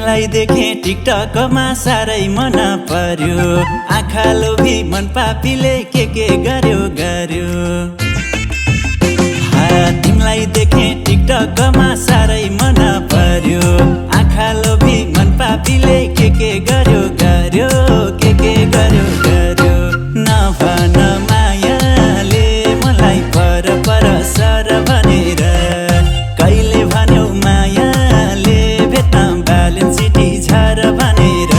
तिमलाई देखे टिकटकमा साह्रै मन पर्यो आँखा लोभी मन पापीले के गर्यो तिमलाई देखे टिकटकमा साह्रै मन पर्यो आँखा लोभी मन पापीले के गर्यो नभन मायाले मलाई पर सर भनेर कहिले भन्यौ मायाले भेट्न ब्यालेन्स सिटी झर भनेर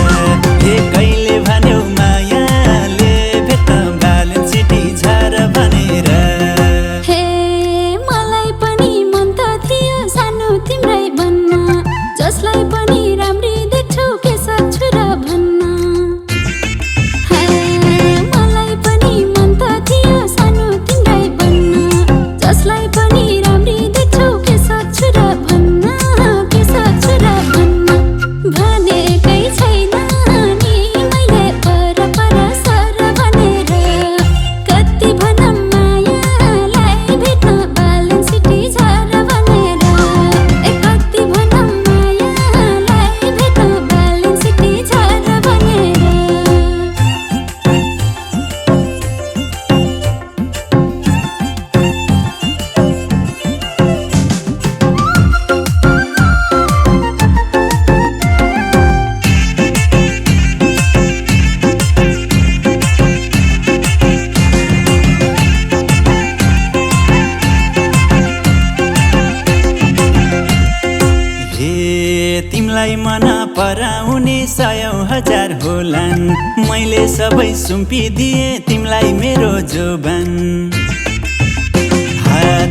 हे कहिले भन्यौ मायाले भेट्न ब्यालेन्स सिटी झर भनेर हे मलाई पनि मन त थियो सानो तिम्रै भन्न जसलाई पनि राम्री देख्छौ के सक्छु र भन्न मलाई पनि मन त थियो सानो तिम्रै भन्न जसलाई पनि राम्री देख्छौ के सक्छु र भन्न भनेकै छैन नि मैले पर सर भनेर कति भनम मायालाई भेट्न ब्यालेन्स सिटी झर भनेर कति भनम मायालाई भेट्न ब्यालेन्स सिटी झर भनेर तिमलाई मन पराउने सयौं हजार होलान् मैले सबै सुम्पिदिए तिमलाई मेरो जोबन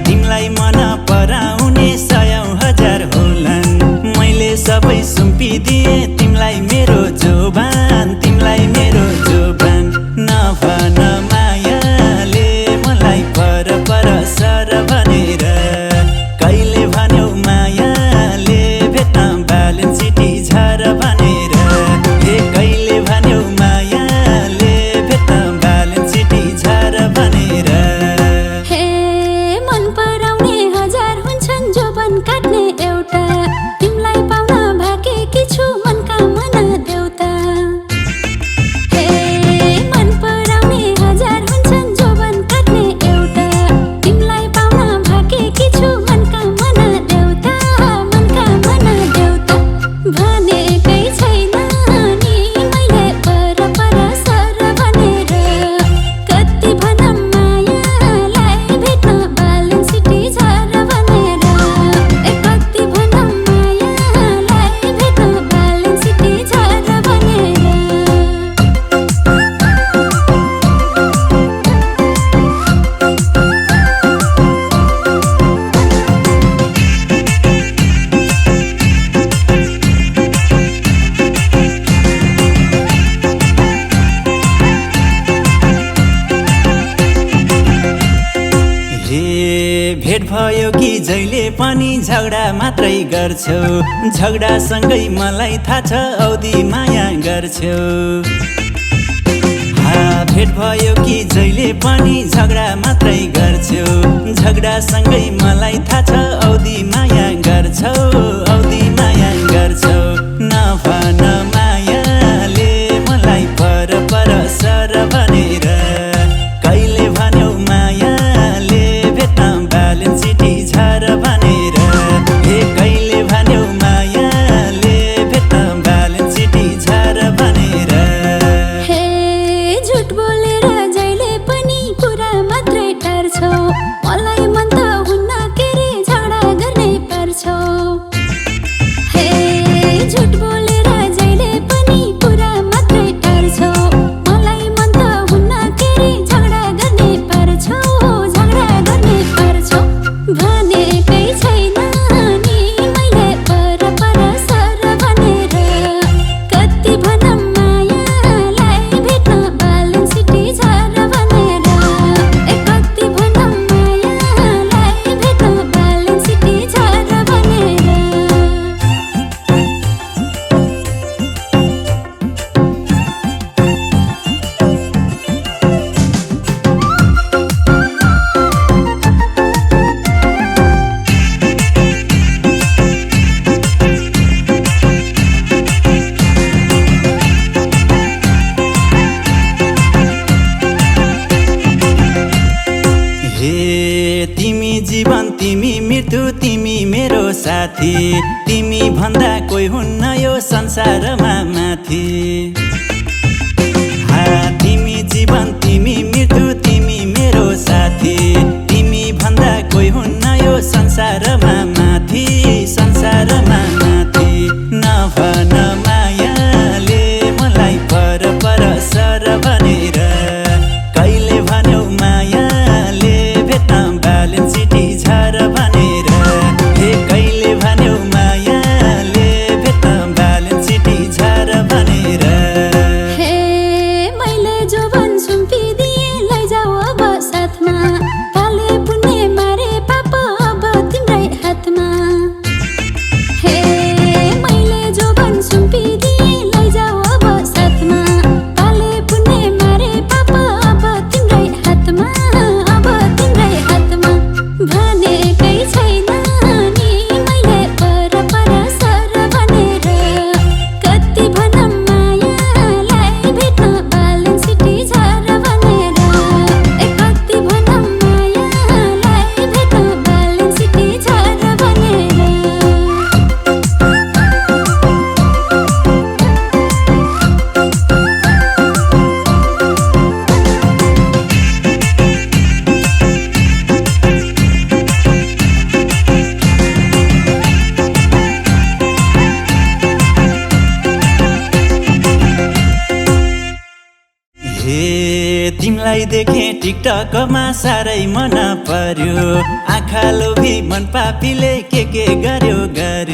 तिमलाई मन पराउने सयौं हजार होलान् मैले सबै सुम्पिदिए तिमलाई मेरो जोबन नभन मायाले मलाई पर सर भनेर कहिले भन्यौ मायाले भेट्न ब्यालेन्स सिटी झर भनेर हे कहिले भन्यौ मायाले भेट्न ब्यालेन्स सिटी झर भनेर हे मन पराउने हजार हुन्छन् जोबन काट्ने एउटा तिमलाई पाउन भाकेकी छु मनका मन देउता हे मन पराउने हजार हुन्छन् जोबन काट्ने एउटा तिमलाई पाउन भाकेकी छु मनका मन देउता भनेकै छैन नि मैले पर सर भनेर कति भनम मायालाई भेट्न ब्यालेन्स सिटी झर भनेर कति भनम मायालाई भेट्न ब्यालेन्स सिटी झर भनेर भेट भयो कि जहिले पनि झगडा मात्रै गर्छौ झगडासँगै मलाई थाहा छ औधी माया गर्छौ भेट भयो कि जहिले पनि झगडा मात्रै गर्छौ झगडासँगै मलाई थाहा छ औधी माया गर्छौ नभन मायाले मलाई पर सर भनेर कहिले भन्यौ मायाले भेट्न ब्यालेन्स सिटी झर भनेर हे कहिले भन्यौ मायाले भेट्न ब्यालेन्स सिटी झर भनेर हे झुट बोलेर जहिले पनि कुरा मात्रै टार्छौ मलाई मन त हुन्न के रे झगडा गर्ने पर्छौ हे झुट बोलेर जहिले पनि कुरा मात्रै टार्छौ मलाई मन त हुन्न के रे झगडा गर्ने पर्छौ भनेकै छैन नि मैले पर सर भनेर कति भनम मायालाई भेट्न ब्यालेन्स सिटी झर भनेर कति भनम मायालाई भेट्न ब्यालेन्स सिटी झर भनेर साथी तिमी भन्दा कोही हुन्न यो संसारमा माथि तिमी जीवन तिमी मृत्यु तिमी मेरो साथी तिमी भन्दा कोही हुन्न यो संसारमा माथि संसारमा माथि नभन मायाले मलाई पर पर सर भनेर कहिले भन्यौ मायाले भेट्न बालेन सिटी झर भनेर हे कहिले भन्यौ मायाले भेट्न बालेन सिटी झर भनेर हे मैले जोवन सुम्पिदिए लैजाऊ अब साथमा पाले पुण्य मारे पाप अब तिम्रै हातमा हे मैले जोवन सुम्पिदिए लैजाऊ अब साथमा पाले पुण्य मारे पाप अब तिम्रै हातमा अब तिम्रै हातमा भनेकै छैन नि मैले पर पर सर भनेर कति भनौँ मायालाई भेट्न बालेन सिटी झर भनेर कति भनौँ मायालाई भेट्न बालेन सिटी झर भनेर हे तिमीलाई देखे टिकटकमा साह्रै मन पर्यो आँखा लोभी मन पापीले के गर्यो गर्यो